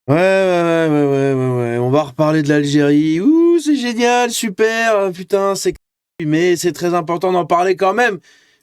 Ouais. On va reparler de l'Algérie. Ouh, c'est génial, super, putain, c'est... Mais c'est très important d'en parler quand même,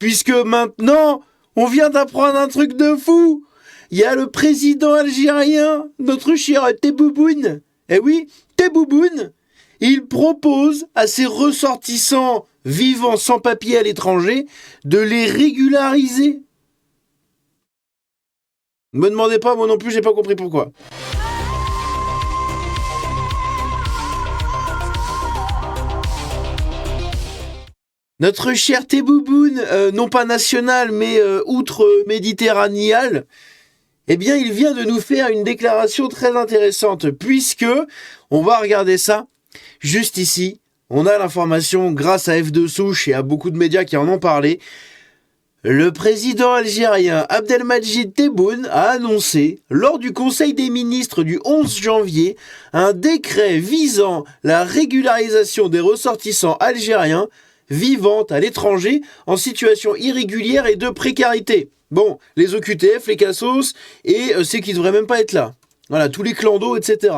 puisque maintenant, on vient d'apprendre un truc de fou. Il y a le président algérien, notre cher Tebboune. Eh oui, Tebboune, il propose à ses ressortissants vivant sans papier à l'étranger de les régulariser. Ne me demandez pas, moi non plus, j'ai pas compris pourquoi. Notre cher Tebboune, non pas national, mais outre-méditerranéal, eh bien, il vient de nous faire une déclaration très intéressante, puisque, on va regarder ça, juste ici, on a l'information grâce à F2 Souche et à beaucoup de médias qui en ont parlé. Le président algérien Abdelmadjid Tebboune a annoncé, lors du Conseil des ministres du 11 janvier, un décret visant la régularisation des ressortissants algériens vivant à l'étranger en situation irrégulière et de précarité. Bon, les OQTF, les cassos, et c'est qui ne devraient même pas être là. Voilà, tous les clandos, etc.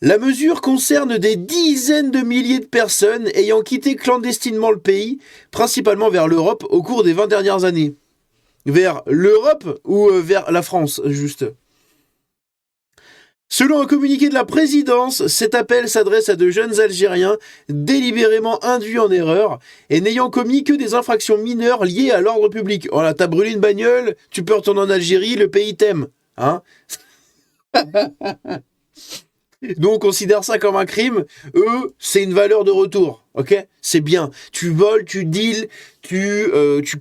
La mesure concerne des dizaines de milliers de personnes ayant quitté clandestinement le pays, principalement vers l'Europe au cours des 20 dernières années. Vers l'Europe ou vers la France, juste. Selon un communiqué de la présidence, cet appel s'adresse à de jeunes Algériens délibérément induits en erreur et n'ayant commis que des infractions mineures liées à l'ordre public. Voilà, t'as brûlé une bagnole, tu peux retourner en Algérie, le pays t'aime. Hein? Nous, on considère ça comme un crime. Eux, c'est une valeur de retour. Ok? C'est bien. Tu voles, tu deals, tu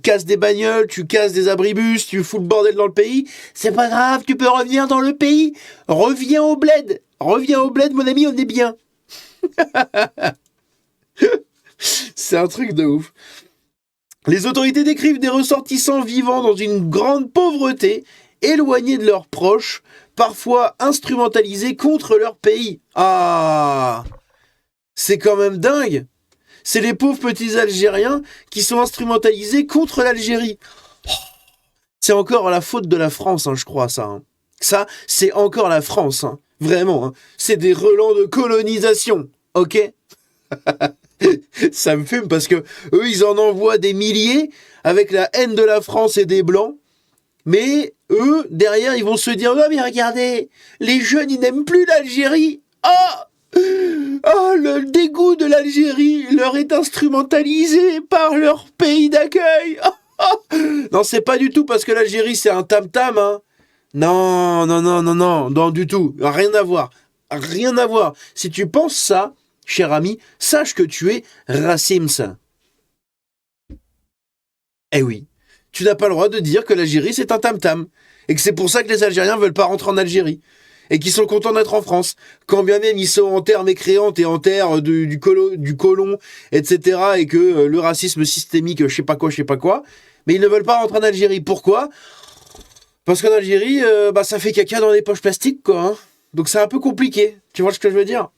casses des bagnoles, tu casses des abribus, tu fous le bordel dans le pays. C'est pas grave, tu peux revenir dans le pays. Reviens au bled. Reviens au bled, mon ami, on est bien. C'est un truc de ouf. Les autorités décrivent des ressortissants vivant dans une grande pauvreté, éloignés de leurs proches, parfois instrumentalisés contre leur pays. Ah, c'est quand même dingue. C'est les pauvres petits Algériens qui sont instrumentalisés contre l'Algérie. C'est encore la faute de la France, hein, je crois, ça. Hein. Ça, c'est encore la France, hein. Vraiment. Hein. C'est des relents de colonisation, ok? Ça me fume parce que eux, ils en envoient des milliers avec la haine de la France et des Blancs. Mais eux, derrière, ils vont se dire « Non mais regardez, les jeunes, ils n'aiment plus l'Algérie. Le dégoût de l'Algérie leur est instrumentalisé par leur pays d'accueil. Non, c'est pas du tout parce que l'Algérie, c'est un tam-tam. Hein. Non, du tout. Rien à voir. Rien à voir. Si tu penses ça, cher ami, sache que tu es raciste. Eh oui. Tu n'as pas le droit de dire que l'Algérie c'est un tam-tam. Et que c'est pour ça que les Algériens veulent pas rentrer en Algérie. Et qu'ils sont contents d'être en France. Quand bien même ils sont en terre mécréante et en terre du colon, etc. Et que le racisme systémique, je sais pas quoi. Mais ils ne veulent pas rentrer en Algérie. Pourquoi? Parce qu'en Algérie, ça fait caca dans les poches plastiques, quoi. Hein. Donc c'est un peu compliqué. Tu vois ce que je veux dire?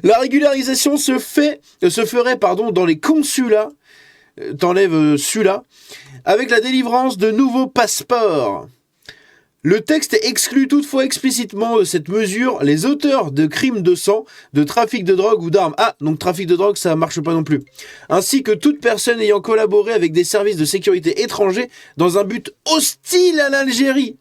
La régularisation se ferait dans les consulats. T'enlèves celui-là, avec la délivrance de nouveaux passeports. Le texte exclut toutefois explicitement de cette mesure les auteurs de crimes de sang, de trafic de drogue ou d'armes. Ah, donc trafic de drogue, ça marche pas non plus. Ainsi que toute personne ayant collaboré avec des services de sécurité étrangers dans un but hostile à l'Algérie.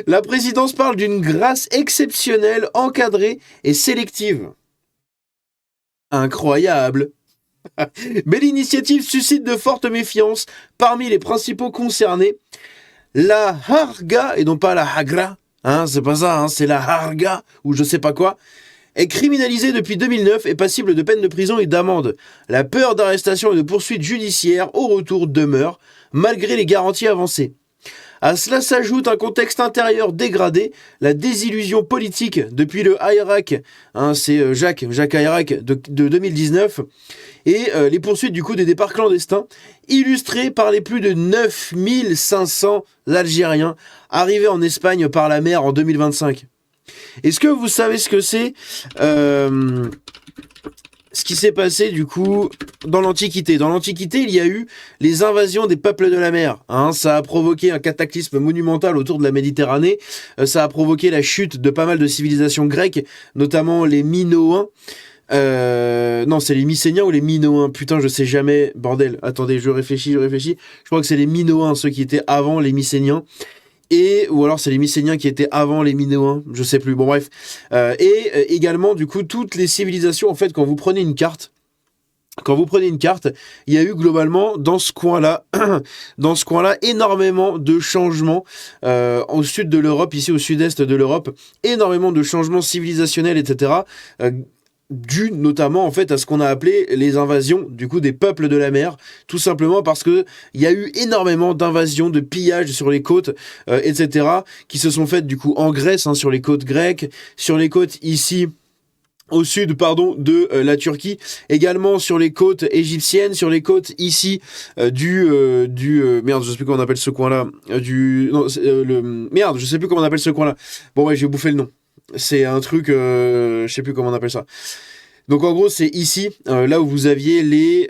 La présidence parle d'une grâce exceptionnelle, encadrée et sélective. Incroyable. Mais l'initiative suscite de fortes méfiances parmi les principaux concernés. La Harga, et non pas la Hagra, hein, c'est pas ça, hein, c'est la Harga, ou je sais pas quoi, est criminalisée depuis 2009 et passible de peine de prison et d'amende. La peur d'arrestation et de poursuites judiciaires au retour demeure, malgré les garanties avancées. À cela s'ajoute un contexte intérieur dégradé, la désillusion politique depuis le Hirak, hein, c'est Jacques Hirak de 2019, et les poursuites du coup des départs clandestins, illustrées par les plus de 9500 Algériens arrivés en Espagne par la mer en 2025. Est-ce que vous savez ce que c'est ce qui s'est passé du coup dans l'Antiquité. Dans l'Antiquité, il y a eu les invasions des peuples de la mer. Hein, ça a provoqué un cataclysme monumental autour de la Méditerranée. Ça a provoqué la chute de pas mal de civilisations grecques, notamment les Minoens. Non, c'est les Mycéniens ou les Minoens. Putain, je sais jamais. Bordel, attendez, je réfléchis. Je crois que c'est les Minoens, ceux qui étaient avant les Mycéniens. Ou alors c'est les Mycéniens qui étaient avant les Minoens, je sais plus, bon bref. Également, du coup, toutes les civilisations, en fait, quand vous prenez une carte, il y a eu globalement dans ce coin-là, énormément de changements au sud de l'Europe, ici au sud-est de l'Europe, énormément de changements civilisationnels, etc. Dû notamment en fait à ce qu'on a appelé les invasions du coup des peuples de la mer, tout simplement parce que il y a eu énormément d'invasions, de pillages sur les côtes, etc. qui se sont faites du coup en Grèce, hein, sur les côtes grecques, sur les côtes ici au sud, de la Turquie, également sur les côtes égyptiennes, sur les côtes ici merde, je sais plus comment on appelle ce coin-là, merde, je sais plus comment on appelle ce coin-là. Bon ouais, j'ai bouffé le nom. C'est un truc, je sais plus comment on appelle ça. Donc en gros, c'est ici, là où vous aviez les...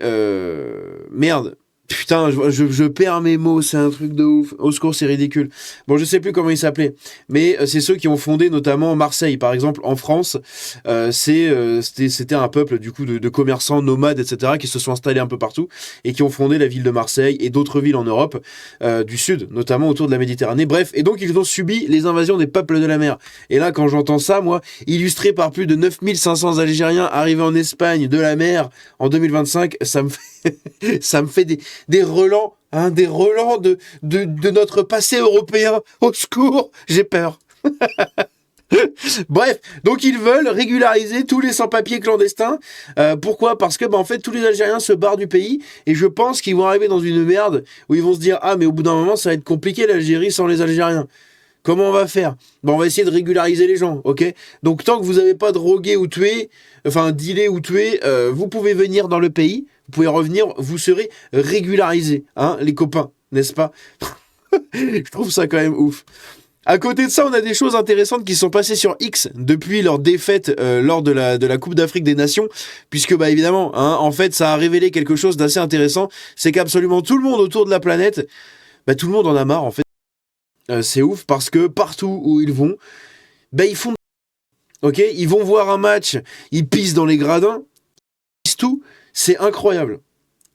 Merde. Putain, je perds mes mots, c'est un truc de ouf. Au secours, c'est ridicule. Bon, je sais plus comment ils s'appelaient, mais c'est ceux qui ont fondé notamment Marseille, par exemple, en France. C'était un peuple du coup de commerçants nomades, etc., qui se sont installés un peu partout et qui ont fondé la ville de Marseille et d'autres villes en Europe du sud, notamment autour de la Méditerranée. Bref, et donc ils ont subi les invasions des peuples de la mer. Et là, quand j'entends ça, moi, illustré par plus de 9500 Algériens arrivés en Espagne de la mer en 2025, ça me fait des relents, hein, des relents de notre passé européen. Au secours, j'ai peur. Bref, donc ils veulent régulariser tous les sans-papiers clandestins. Pourquoi ? Parce que en fait tous les Algériens se barrent du pays et je pense qu'ils vont arriver dans une merde où ils vont se dire ah mais au bout d'un moment ça va être compliqué l'Algérie sans les Algériens. Comment on va faire ? On va essayer de régulariser les gens, ok ? Donc tant que vous n'avez pas drogué ou tué, enfin dealé ou tué, vous pouvez venir dans le pays, vous pouvez revenir, vous serez régularisés, hein, les copains, n'est-ce pas ? Je trouve ça quand même ouf. À côté de ça, on a des choses intéressantes qui sont passées sur X depuis leur défaite lors de la Coupe d'Afrique des Nations, puisque évidemment, hein, en fait, ça a révélé quelque chose d'assez intéressant, c'est qu'absolument tout le monde autour de la planète, tout le monde en a marre en fait. C'est ouf parce que partout où ils vont, ils font... Ok, ils vont voir un match, ils pissent dans les gradins, ils pissent tout, c'est incroyable.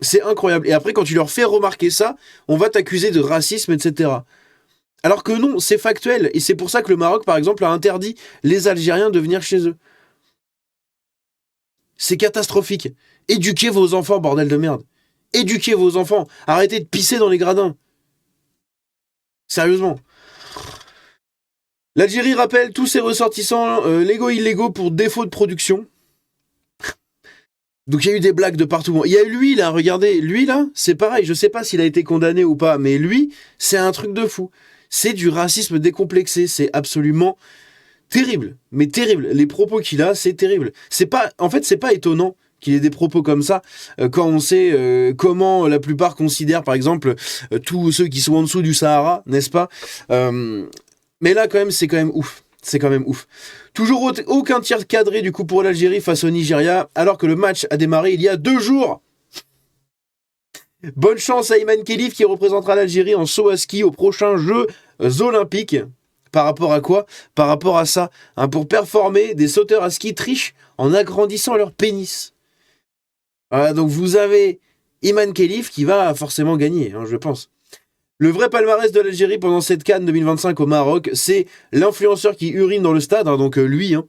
C'est incroyable. Et après, quand tu leur fais remarquer ça, on va t'accuser de racisme, etc. Alors que non, c'est factuel. Et c'est pour ça que le Maroc, par exemple, a interdit les Algériens de venir chez eux. C'est catastrophique. Éduquez vos enfants, bordel de merde. Éduquez vos enfants. Arrêtez de pisser dans les gradins. Sérieusement. L'Algérie rappelle tous ses ressortissants légaux illégaux pour défaut de production. Donc il y a eu des blagues de partout. Il y a eu lui là, regardez, lui là, c'est pareil, je sais pas s'il a été condamné ou pas, mais lui, c'est un truc de fou. C'est du racisme décomplexé, c'est absolument terrible, mais terrible. Les propos qu'il a, c'est terrible. C'est pas étonnant qu'il ait des propos comme ça quand on sait comment la plupart considèrent par exemple tous ceux qui sont en dessous du Sahara, n'est-ce pas ? Mais là quand même, c'est quand même ouf. C'est quand même ouf. Toujours aucun tir cadré du coup pour l'Algérie face au Nigeria, alors que le match a démarré il y a 2 jours. Bonne chance à Iman Khelif qui représentera l'Algérie en saut à ski aux prochains Jeux Olympiques. Par rapport à quoi ? Par rapport à ça. Hein, pour performer, des sauteurs à ski trichent en agrandissant leur pénis. Voilà, donc vous avez Iman Khelif qui va forcément gagner, hein, je pense. Le vrai palmarès de l'Algérie pendant cette CAN 2025 au Maroc, c'est l'influenceur qui urine dans le stade, hein, donc lui, hein.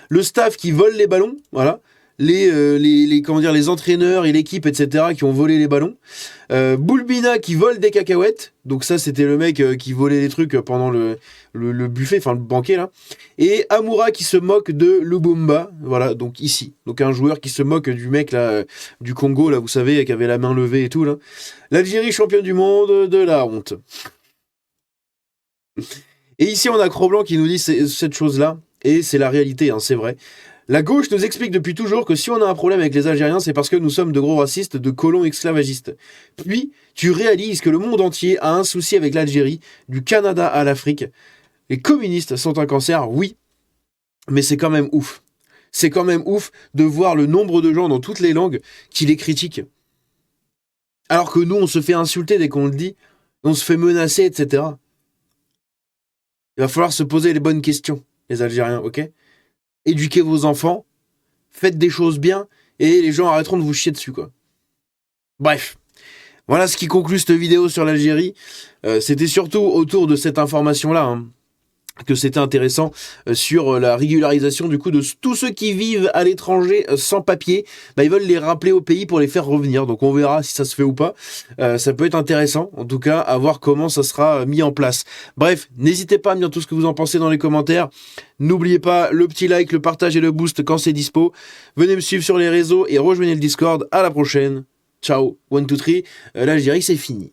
Le staff qui vole les ballons, voilà, les entraîneurs et l'équipe, etc., qui ont volé les ballons. Boulbina qui vole des cacahuètes, donc ça c'était le mec qui volait les trucs pendant le buffet, enfin le banquet là. Et Amoura qui se moque de Lubumba, voilà, donc ici. Donc un joueur qui se moque du mec là, du Congo, là, vous savez, qui avait la main levée et tout là. L'Algérie championne du monde de la honte. Et ici on a Cro-Blanc qui nous dit cette chose-là, et c'est la réalité, hein, c'est vrai. La gauche nous explique depuis toujours que si on a un problème avec les Algériens, c'est parce que nous sommes de gros racistes, de colons esclavagistes. Puis, tu réalises que le monde entier a un souci avec l'Algérie, du Canada à l'Afrique. Les communistes sont un cancer, oui, mais c'est quand même ouf. c'est quand même ouf de voir le nombre de gens dans toutes les langues qui les critiquent. Alors que nous, on se fait insulter dès qu'on le dit, on se fait menacer, etc. Il va falloir se poser les bonnes questions, les Algériens, ok? Éduquez vos enfants, faites des choses bien, et les gens arrêteront de vous chier dessus, quoi. Bref. Voilà ce qui conclut cette vidéo sur l'Algérie. C'était surtout autour de cette information-là, hein, que c'était intéressant, sur la régularisation du coup de tous ceux qui vivent à l'étranger sans papier. Ils veulent les rappeler au pays pour les faire revenir. Donc on verra si ça se fait ou pas. Ça peut être intéressant, en tout cas, à voir comment ça sera mis en place. Bref, n'hésitez pas à me dire tout ce que vous en pensez dans les commentaires. N'oubliez pas le petit like, le partage et le boost quand c'est dispo. Venez me suivre sur les réseaux et rejoignez le Discord. À la prochaine. Ciao, 1, 2, 3. L'Algérie, c'est fini.